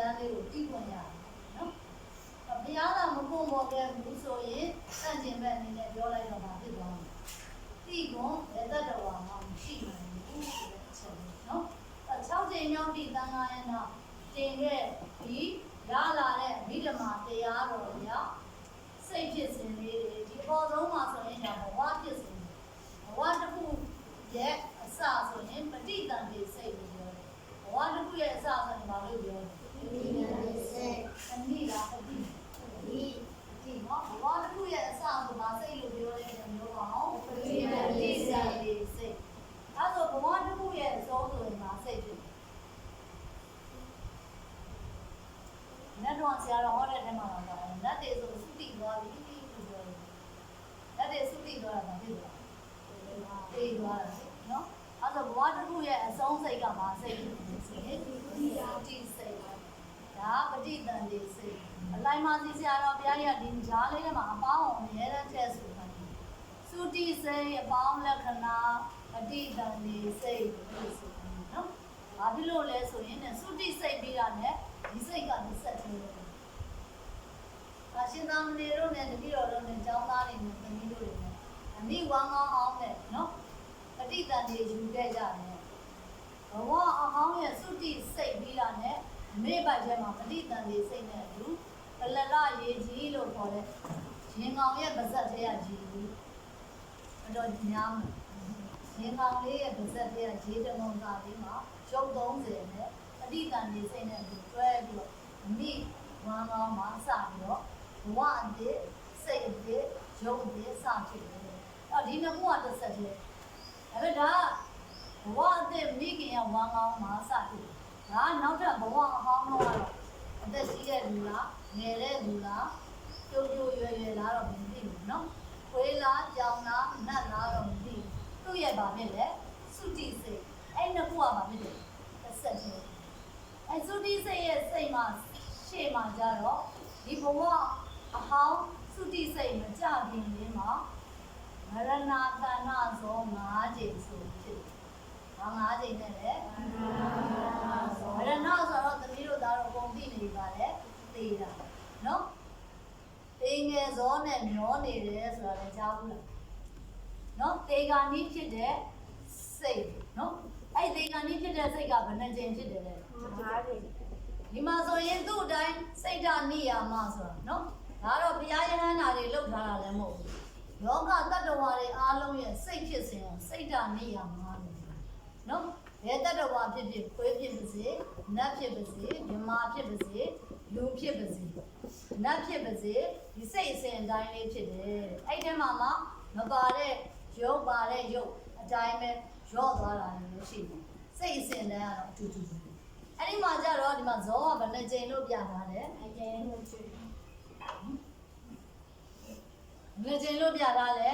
န်းလေးကိုတိခွင့်ရတယ်နော်ဘုရားကမပုံပေါ်ခဲ့ဘူးဆိုရင်စန့်ကျင်ဘက်အနေနဲ့ပြောလိုက်တော့ပါဖြစ်သွားတယ်တိခွန်လက်သက်တော်မှာမရှိနိုင်ဘူးဆိုတဲ့အချက်လေးနော်6ချိန်မြောက်ဒီသံဃာရဲ့နောက်တင်ခဲ့ဒီရလာတဲ့မိဓမ္မာတရားတော်ရစိတ်ဖြစ်စဉ်လေးတွေဒီပေါ်ဆုံးမှာဆိုရင်ဒါဘဝဖြစ်စဉ်ဘဝတစ်ခုရဲ့အစဆိုရင်ပဋိသန္ဓေစိတ်လို့ပြောတယ်ဘဝတစ်ခုရဲ့အစဆိုရင်ဘာလို့ပြောလဲပဋိသန္ဓေစိတ်အနိလားပဋိဒီနော်ဘဝတစ်ခုရဲ့အစဆိုဘာစိတ်လို့ပြောလဲမျိုးပါအောင်ပဋိသန္ဓေစိတ်အဲဆိုဘဝတစ်ခုရဲ့အစိုးဆိုရင်ဘာစိတ်ဖြစ်လက်တော်ဆရာတော်ဟောတဲ့ထဲမှာတော့လက်တွေဆိုစုတိသွားပြီလို့ပြောတယ်လက်တွေစုတိသွားတာဘာဖြစ်လဲတေးသွားတယ်နော်အဲ့တော့ဘဝတစ်ခုရဲ့အဆုံးစိတ်ကဘာစိတ်ဖြစ်လဲဆိုရင်ပဋိစိတ်ဒါပဋိသန္ဓေစိတ်အလိုက်မှစီဆရာတော်ဘုရားကြီးကဒီကြားလေးထဲမှာအပေါင်းအောင်အများနဲ့ထည့်ဆိုထားတယ်သုတိစိတ်အပေါင်းလက္ခဏာပဋိသန္ဓေစိတ်လို့ဆိုတယ်နော်ဘာဖြစ်လို့လဲဆိုရင်သုတိစိတ်ပြီးတာနဲ့ဒီစိတ်ကဒီဆက်သေးတယ်အရှင်သာမဏေတို့နဲ့တပည့်တော်တို့နဲ့ကျောင်းသားတွေနဲ့သမီးတို့တွေနဲ့အမိဝမ်းကောင်းအောင်နဲ့နော်ပဋိသန္ဓေယူခဲ့ကြတယ်ဘဝအဟောင်းရဲ့သုတိစိတ်ပြီးတာနဲ့မိဘကျဲမှာပဋိသန္ဓေစိတ်နဲ့အတူပလလရေကြီးလို့ခေါ်တဲ့ရင်ကောင်ရဲ့ပါဇက်ထဲကကြီးအတော်ညားမယ်ရင်ကောင်လေးရဲ့ပါဇက်ထဲကကြီးတမုံသားလေးမှာရုပ်30နဲ့ပဋိသန္ဓေစိတ်နဲ့အတူတွဲပြီးတော့အမိဝမ်းကောင်းမှာစပြီးတော့ဘဝအတည်းစိတ်အတည်းရုပ်အတည်းစဖြစ်တယ်အဲ့ဒီနှစ်ခုကတစ်ဆက်တည်းအဲ့ဒါဘဝအတည်းမိခင်ရဲ့ဝမ်းကောင်းမှာစဖြစ်တယ်ဒါနောက်ထပ်ဘဝအဟောင်းတော့ကတော့အသက်ကြီးတဲ့လူလားငယ်တဲ့လူလားကျိုးကျိုးရွယ်ရွယ်လားတော့မသိဘူးနော်ခွေးလားကြောင်လားနတ်လားတော့မသိဘူးသူ့ရဲ့ဗာဖြစ်လေသုတိစိတ်အဲ့နှစ်ခုကဗာဖြစ်တယ်တစ်ဆက်တည်းအဲ့သုတိစိတ်ရဲ့စိတ်မှာရှေ့မှာကြတော့ဒီဘဝအဟောင်းသုတိစိတ်မကြခင်လေးမှာမရဏတဏ္ဍဇော5ချိန်ဆိုဖြစ်တယ်။ဘာ5ချိန်နဲ့လဲမရဏဆိုတော့သမီးတို့သားတို့အကုန်သိနေပါလေသိတာနော်တေငယ်ဇောနဲ့မျောနေတယ်ဆိုတာလည်းကြားဘူးလားနော်တေဂာနီးဖြစ်တဲ့စိတ်နော်အဲ့တေဂာနီးဖြစ်တဲ့စိတ်ကဘယ်နှချိန်ဖြစ်တယ်လဲ5ချိန်ဒီမှာဆိုရင်သူ့အတိုင်းစိတ်ဓာတ်နိယာမဆိုတာနော်ဒါတော့ဘုရားယဟန္တာတွေလှုပ်ထားတာလည်းမဟုတ်ဘူးလောကတတ္တဝါတွေအားလုံးရဲ့စိတ်ဖြစ်စဉ်ကိုစိတ်ဓာတ်နိယာမလို့နော်ဘယ်တတ္တဝါဖြစ်ဖြစ်ခွေးဖြစ်ပါစေနတ်ဖြစ်ပါစေမြမာဖြစ်ပါစေလူဖြစ်ပါစေနတ်ဖြစ်ပါစေဒီစိတ်အစဉ်အတိုင်းလေးဖြစ်တယ်အဲ့ဒီမှာမှမပါတဲ့ရုပ်ပါတဲ့ရုပ်အတိုင်းပဲရော့သွားတာလည်းရှိတယ်စိတ်အစဉ်တိုင်းကတော့အတူတူအဲ့ဒီမှာကြတော့ဒီမှာဇောကဘယ်နှကြိမ်လို့ပြထားလဲအကြိမ်လို့ရှိတယ်ဘယ်နှကြိမ်လို့ပြထားလဲ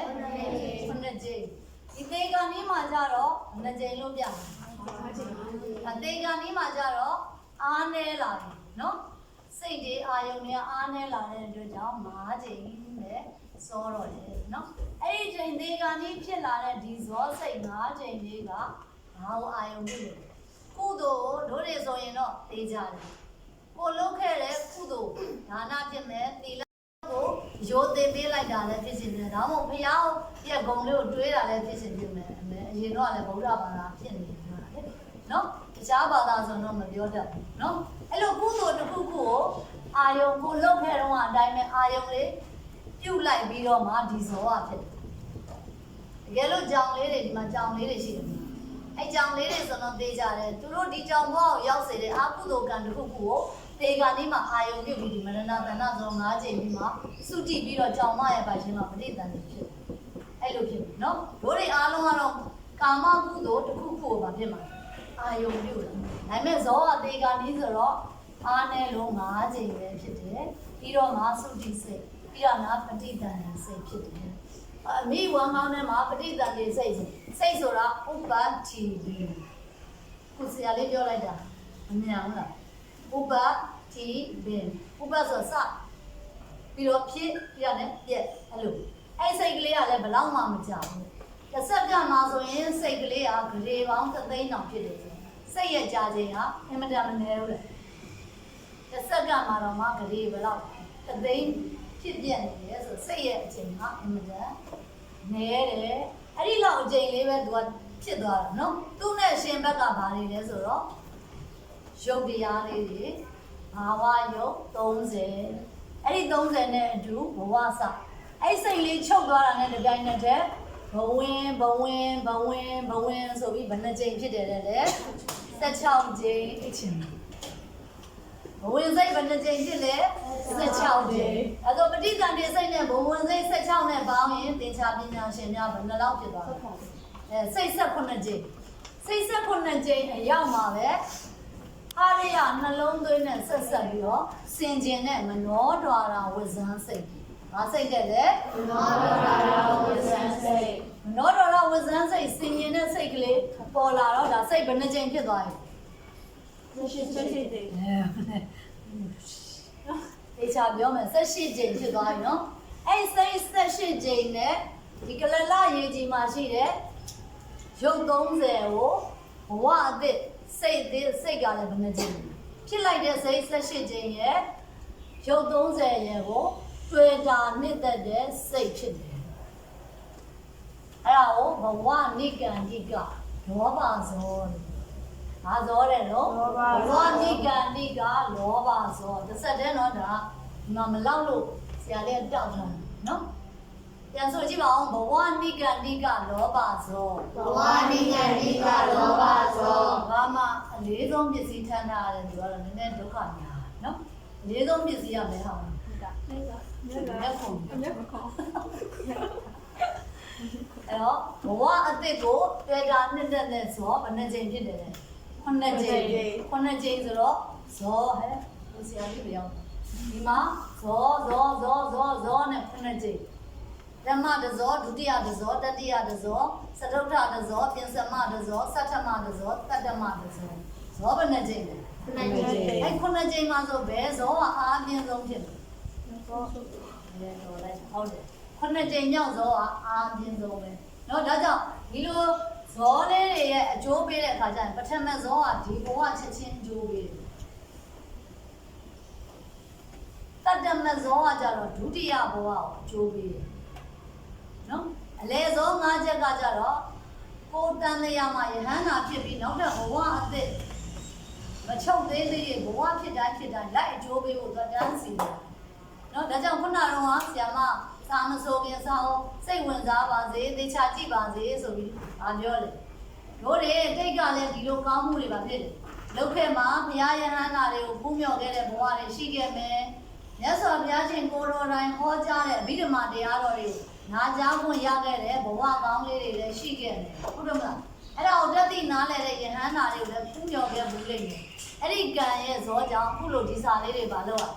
9ကြိမ်ဒီသေကံนี้မှာကြတော့ဘယ်နှကြိမ်လို့ပြထားအသေကံนี้မှာကြတော့အားနည်းလာတယ်နော်စိတ်တွေအာယုန်တွေအားနည်းလာတဲ့အတွက်ကြောင့်5ကြိမ်နဲ့စောတော့တယ်နော်အဲ့ဒီချိန်သေကံนี้ဖြစ်လာတဲ့ဒီဇောစိတ်5ကြိမ်လေးကဘာကိုအာယုန်ဖြစ်လဲကုသိုလ်တို့တွေဆိုရင်တော့သိကြတယ်ကိုလုပ်ခဲ့တဲ့ကုသိုလ်ဒါနဖြစ်မယ်သီလကိုရိုသေပေးလိုက်တာလည်းဖြစ်ရှင်တယ်ဒါမှမဟုတ်ဘုရားရဲ့ဂုဏ်လေးကိုတွေးတာလည်းဖြစ်ရှင်ဖြစ်မယ်အရင်တော့လည်းဗုဒ္ဓဘာသာဖြစ်နေတယ်နော်တခြားဘာသာဆိုတော့မပြောတတ်ဘူးနော်အဲ့လိုကုသိုလ်တစ်ခုခုကိုအာယုံကိုလုပ်ခဲ့တော့အတိုင်းပဲအာယုံလေးပြုတ်လိုက်ပြီးတော့မှဒီဇောကဖြစ်တယ်တကယ်လို့ကြောင်လေးတွေဒီမှာကြောင်လေးတွေရှိတယ်အဲ့ကြောင်လေးတွေဆိုတော့သေးကြတယ်သူတို့ဒီကြောင်ဘဝကိုရောက်စေတဲ့အာကုသိုလ်ကံတစ်ခုခုကိုသေကံนี้မှာအာယုံပြုတ်ပြီးဒီမရဏတဏ္ဍဇော5ချိန်ပြီးမှစုတိပြီးတော့ကြောင်မရဲ့ပိုက်ချင်းမှာပဋိသန္ဓေဖြစ်တယ်အဲ့လိုဖြစ်ပြီနော်တို့တွေအားလုံးကတော့ကာမကုသိုလ်တစ်ခုခုကိုမဖြစ်မှာအာယုံပြုတ်တယ်ဒါပေမဲ့ဇောကသေကံนี้ဆိုတော့အားနဲ့လုံး5ချိန်ပဲဖြစ်တယ်ပြီးတော့မှစုတိစိတ်ပြီးတော့ပဋိသန္ဓေစိတ်ဖြစ်တယ်အမိဝမ်းကောင်းထဲမှာပဋိသန္ဓေစိတ်ဆိုတာဥပ္ပတ္တိခုဆရာလေးပြောလိုက်တာမမြင်ဘူးလားဥပ္ပတ္တိဘင်ဥပ္ပဆိုစပြီးတော့ဖြစ်ပြရတယ်ပြက်အဲ့လိုအဲ့စိတ်ကလေးကလည်းဘလောက်မှမကြောက်ဘူးတစ်စက္ကန့်မှာဆိုရင်စိတ်ကလေးကဂရေပေါင်း3သိန်းတောင်ဖြစ်တယ်စိတ်ရဲ့ကြာချိန်ကအင်မတန်မနည်းဘူးလေတ တစ်စက္ကန့်မှာတော့မှကလေးဘယ်လောက်တသိန်းဖြစ်ပြနေတယ်ဆိုစိတ်ရဲ့အချိန်ကအမှန်တန်နဲတယ်အဲ့ဒီလောက်အချိန်လေးပဲသူကဖြစ်သွားတာနော်သူ့နဲ့ရှင်ဘက်ကဘာနေလဲဆိုတော့ရုပ်တရားလေးတွေဘာဝရုပ်30အဲ့ဒီ30နဲ့အတူဘဝစအဲ့စိတ်လေးချုပ်သွားတာနဲ့တပြိုင်နက်တည်းဘဝင်ဆိုပြီးဘယ်နှကြိမ်ဖြစ်တယ်လဲ16ကြိမ်အချင်းဘဝင်စိတ်ဘယ်နှကြိမ်ဖြစ်လဲ16ကြိမ်အဲ့တော့ပဋိသန္ဓေစိတ်နဲ့ဘဝင်စိတ်16နဲ့ပေါင်းရင်သင်္ချာပညာရှင်များဘယ်နှလောက်ဖြစ်သွားလဲစိတ်18ကြိမ်စိတ်18ကြိမ်အရောက်မှာပဲအားရနှလုံးသွင်းနဲ့ဆက်ဆက်ပြီးတော့စင်ကျင်တဲ့မနောဒွါရဝဇန်းစိတ်။ဘာစိတ်တဲ့လဲ။မနောဒွါရဝဇန်းစိတ်။မနောဒွါရဝဇန်းစိတ်စင်ကျင်တဲ့စိတ်ကလေးပေါ်လာတော့ဒါစိတ်ဘယ်နှကြိမ်ဖြစ်သွားပြီ။18ကြိမ်။ဒီချာပြောမယ်18ကြိမ်ဖြစ်သွားပြီနော်။အဲ့စိတ်18ကြိမ်နဲ့ဒီကလလရေကြီးမှာရှိတဲ့ရုပ်30ကိုဘဝအသစ်စိတ်ကလည်းဘယ်နှကြိမ်ဖြစ်လိုက်တဲ့စိတ်18ကြိမ်ရဲ့ရုပ်30ရဲ့ကိုတွေ့တာနှစ်သက်တဲ့စိတ်ဖြစ်တယ်အဲ့ဒါကိုဘဝနိကန္တိကလောဘဇောဘာဇောတဲ့နော်ဘဝနိကန္တိကလောဘဇောတစ်ဆက်တည်းနော်ဒါဒီမှာမလောက်လို့ဆရာလေးတောက်ထားတယ်နော်ပြန်ဆိုကြည့်ပါဦးဘဝနိကန္တိကလောဘဇောဘဝနိကန္တိကလောဘဇောဘာမှအလေးဆုံးပစ္စည်းထမ်းတာရတယ်သူကတော့နည်းနည်းဒုက္ခများနော်အလေးဆုံးပစ္စည်းရမယ်ဟာလက်ခုံအဲ့တော့ဘဝအသစ်ကိုတွေ့တာနှစ်သက်နဲ့ဇောဘယ်နှကြိမ်ဖြစ်တယ်လဲ9ကြိမ်ဆိုတော့ဇောဟဲ့လူဆရာကြီးပြောဒီမှာဇောနဲ့9ကြိမ်ဓမ္မတဇောဒုတိယတဇောတတိယတဇောစတုထတဇောပြင်စမတဇောသတ္တမတဇောတတ္တမတဇောဇောဘယ်နှကြိမ်လဲ9ကြိမ်အဲ့9ကြိမ်မှာဆိုဘယ်ဇောကအားပြင်းဆုံးဖြစ်လဲဟုတ်တယ်9ကြိမ်မြောက်ဇောကအားပြင်းဆုံးပဲเนาะဒါကြောင့်ဒီလိုဇောလေးတွေရဲ့အကျိုးပေးတဲ့အခါကျရင်ပထမဇောကဒီဘဝချက်ချင်းအကျိုးပေးတယ်တတ္တမဇောကကြတော့ဒုတိယဘဝကိုအကျိုးပေးတယ်နော်အလေဇော5ချက်ကကြတော့ကိုတန်လျာမှာယဟန္တာဖြစ်ပြီးနောက်ထပ်ဘဝအသစ်မချုပ်သေးသေးဘဝဖြစ်တိုင်းလိုက်အကျိုးပေးဖို့တန်းစီတယ်နော်ဒါကြောင့်ခုနကတော့ဆရာမစာမစိုးခင်စာအောင်စိတ်ဝင်စားပါစေသေချာကြည့်ပါစေဆိုပြီးပြောတယ်တို့တွေတိတ်ကလည်းဒီလိုကောင်းမှုတွေပါဖြစ်တယ်လောက်ခဲ့မှာဘုရားယဟန္တာတွေကိုပူးမြော်ခဲ့တဲ့ဘဝတွေရှိခဲ့မယ်မြတ်စွာဘုရားရှင်ကိုတော်တိုင်ဟောကြားတဲ့အဘိဓမ္မာတရားတော်တွေနာကြားခွင့်ရခဲ့တဲ့ဘဝကောင်းလေးတွေလည်းရှိခဲ့တယ်ဟုတ်တယ်မလားအဲ့ဒါကိုတတိနားလဲတဲ့ယဟန္တာတွေကိုလည်းပူးမြော်ခဲ့ဘူးလိမ့်မယ်အဲ့ဒီကံရဲ့ဇောကြောင့်ခုလိုဒီစာလေးတွေပါလို့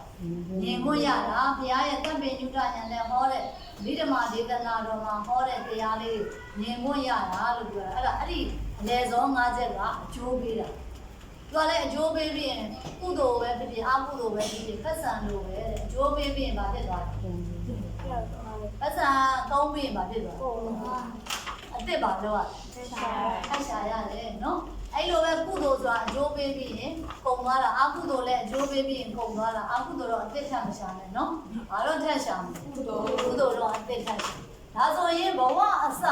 မြင်ခွင့်ရတာဘုရားရဲ့တပ္ပေညုတဉာဏ်နဲ့ဟောတဲ့ဗိဓမာဒေသနာတော်မှာဟောတဲ့တရားလေးမြင်ခွင့်ရတာလို့ပြောတာအဲ့ဒီအလေဇော5ချက်ကအကျိုးပေးတာသူကလည်းအကျိုးပေးပြီးရင်ကုသိုလ်ပဲဖြစ်ဖြစ်အကုသိုလ်ပဲဖြစ်ဖြစ်ပတ်စံလို့ပဲအကျိုးပေးပြီးရင်ဘာဖြစ်သွားလဲပတ်စံသုံးပြီးရင်ဘာဖြစ်သွားလဲအစ်စ်ပါတော့ထိုက်ရှာရတယ်နော်အဲ့လိုပဲကုသိုလ်ဆိုတာအကျိုးပေးပြီးရင်ပုံသွားတာအကုသိုလ်လည်းအကျိုးပေးပြီးရင်ပုံသွားတာအကုသိုလ်တော့အစ်စ်ထမရှာနဲ့နော်ဘာလို့ထက်ရှာမလဲကုသိုလ်တော့အစ်စ်ထက်ရှာဒါဆိုရင်ဘဝအစ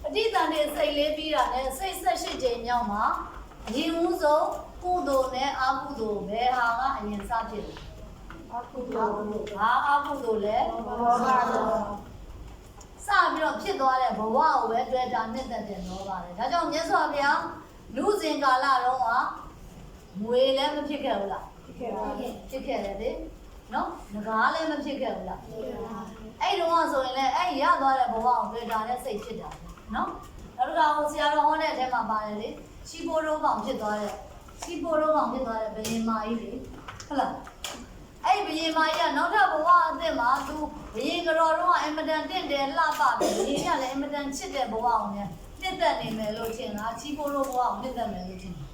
ပဋိသန္ဓေစိတ်လေးပြီးတာနဲ့စိတ်18ကြိမ်မြောက်မှာအရင်ဦးဆုံးကုသိုလ်နဲ့အကုသိုလ်ဘယ်ဟာကအရင်စဖြစ်လဲအကုသိုလ်ဘာအကုသိုလ်လဲဘောဂတော့စပြီးတော့ဖြစ်သွားတဲ့ဘဝကိုပဲတွေ့တာနှစ်သက်တယ်လို့ပါတယ်ဒါကြောင့်မြတ်စွာဘုရားလူစဉ်ကာလတော့ကငွေလည်းမဖြစ်ခဲ့ဘူးလားဖြစ်ခဲ့တယ်လေနော်ငကားလည်းမဖြစ်ခဲ့ဘူးလားအဲ့တုန်းကဆိုရင်လည်းအဲ့ရသွားတဲ့ဘဝကိုတွေ့တာနဲ့စိတ်ဖြစ်တာနော်နောက်တစ်ခါဆရာတော်ဟောတဲ့အထဲမှာပါတယ်လေချီပိုးတော့ကောင်ဖြစ်သွားတဲ့ဘယင်မာကြီးလေဟုတ်လားအဲ့ဘယင်မာကြီးကနောက်ထပ်ဘဝအသစ်မှာသူဘယင်ကတော်တော့အင်မတန်တင့်တယ်လှပပဲဘယင်ကလည်းအင်မတန်ချစ်တဲ့ဘဝအောင်နဲ့နှစ်သက်နေမယ်လို့ထင်လားချီပိုးတော့ဘဝအောင်နှစ်သက်မယ်လို့ထင်တယ်